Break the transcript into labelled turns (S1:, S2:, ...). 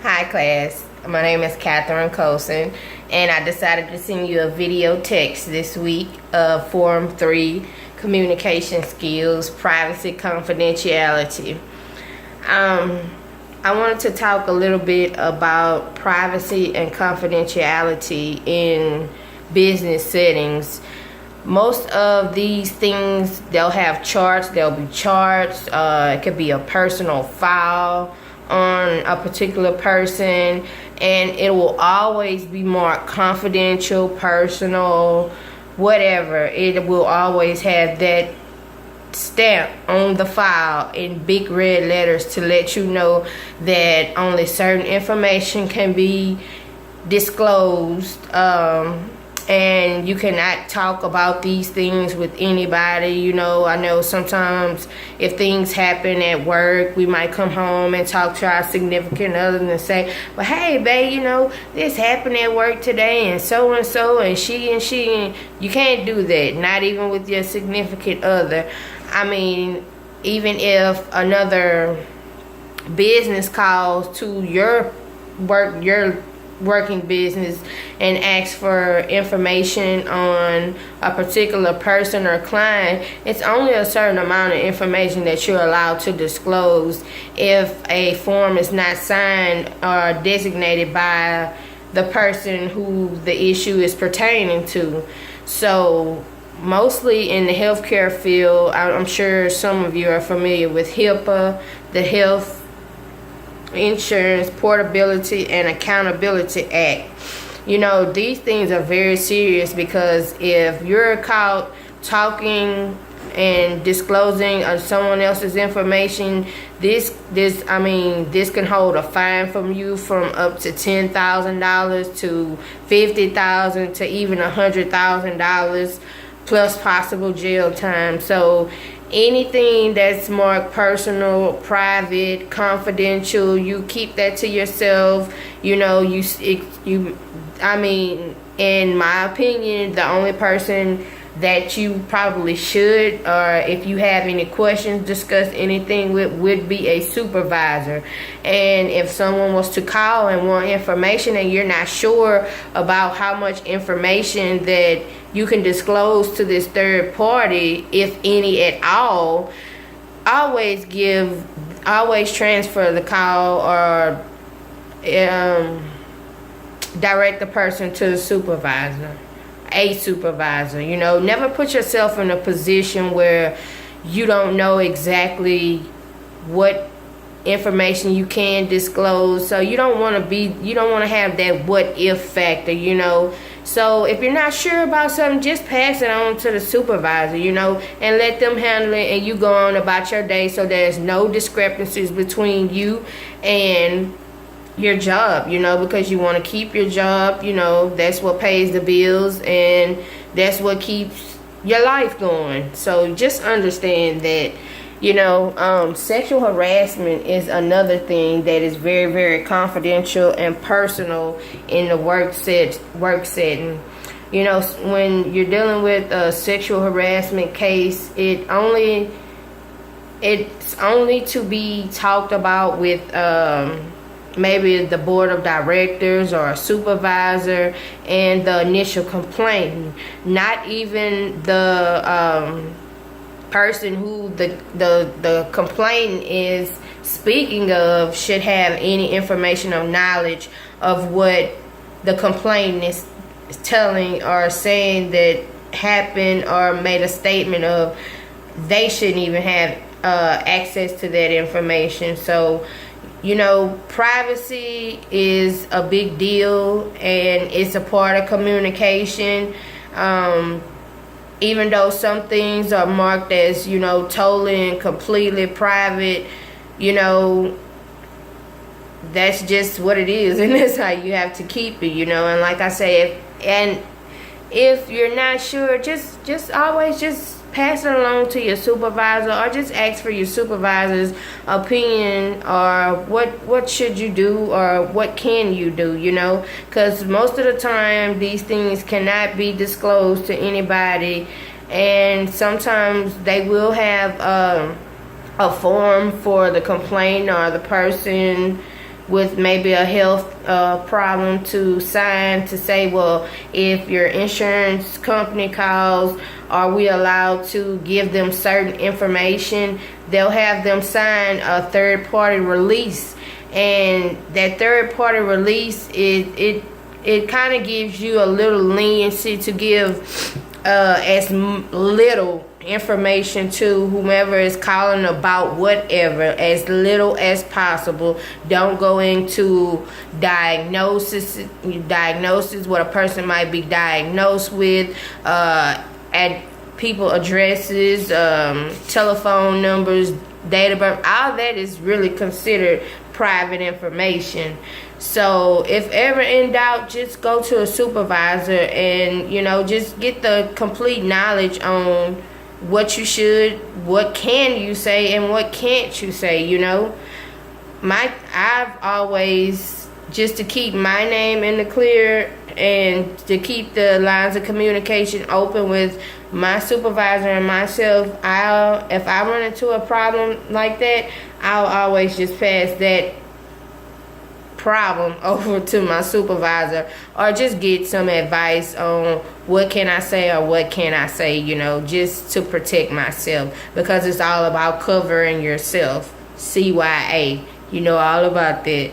S1: Hi class, my name is Catherine Colson, and I decided to send you a video text this week of Form 3, Communication Skills, Privacy, Confidentiality. I wanted to talk a little bit about privacy and confidentiality in business settings. Most of these things, they'll have charts, there'll be charts, it could be a personal file on a particular person, and it will always be marked confidential, personal, whatever. It will always have that stamp on the file in big red letters to let you know that only certain information can be disclosed, and you cannot talk about these things with anybody. You know, I know sometimes if things happen at work, we might come home and talk to our significant other and say, but hey babe, you know, this happened at work today and so and she, you can't do that, not even with your significant other. I mean, even if another business calls to your working business and asks for information on a particular person or client, it's only a certain amount of information that you're allowed to disclose if a form is not signed or designated by the person who the issue is pertaining to. So mostly in the healthcare field, I'm sure some of you are familiar with HIPAA, the Health Insurance Portability and Accountability Act. You know, these things are very serious because if you're caught talking and disclosing of someone else's information, this can hold a fine from you from up to $10,000 to $50,000 to even $100,000 plus possible jail time. So anything that's marked personal, private, confidential, you keep that to yourself. You know, in my opinion, the only person that you probably should, or if you have any questions, discuss anything with, would be a supervisor. And if someone was to call and want information and you're not sure about how much information that you can disclose to this third party, if any at all, always transfer the call or direct the person to the supervisor, a supervisor. You know, never put yourself in a position where you don't know exactly what information you can disclose. So you don't want to have that what if factor, you know. So if you're not sure about something, just pass it on to the supervisor, you know, and let them handle it, and you go on about your day so there's no discrepancies between you and your job, you know, because you want to keep your job. You know, that's what pays the bills and that's what keeps your life going. So just understand that, you know, sexual harassment is another thing that is very, very confidential and personal in the work setting. You know, when you're dealing with a sexual harassment case, it's only to be talked about with maybe the board of directors or a supervisor and the initial complaint. Not even the person who the complainant is speaking of should have any information or knowledge of what the complainant is telling or saying that happened or made a statement of. They shouldn't even have access to that information. So, you know, privacy is a big deal and it's a part of communication. Even though some things are marked as, you know, totally and completely private, you know, that's just what it is, and that's how you have to keep it, you know. And like I say, if you're not sure, just always just pass it along to your supervisor, or just ask for your supervisor's opinion, or what should you do, or what can you do, you know, because most of the time these things cannot be disclosed to anybody, and sometimes they will have a form for the complaint or the person with maybe a health problem to sign to say, well, if your insurance company calls, are we allowed to give them certain information? They'll have them sign a third-party release, and that third-party release, it kind of gives you a little leniency to give as little information to whomever is calling about whatever, as little as possible. Don't go into diagnosis what a person might be diagnosed with, at people addresses, telephone numbers, date of birth. All that is really considered private information. So if ever in doubt, just go to a supervisor and just get the complete knowledge on what you should, what can you say, and what can't you say. I've always, just to keep my name in the clear and to keep the lines of communication open with my supervisor and myself, if I run into a problem like that, I'll always just pass that problem over to my supervisor, or just get some advice on what can I say or what can I say, just to protect myself, because it's all about covering yourself. CYA, all about that.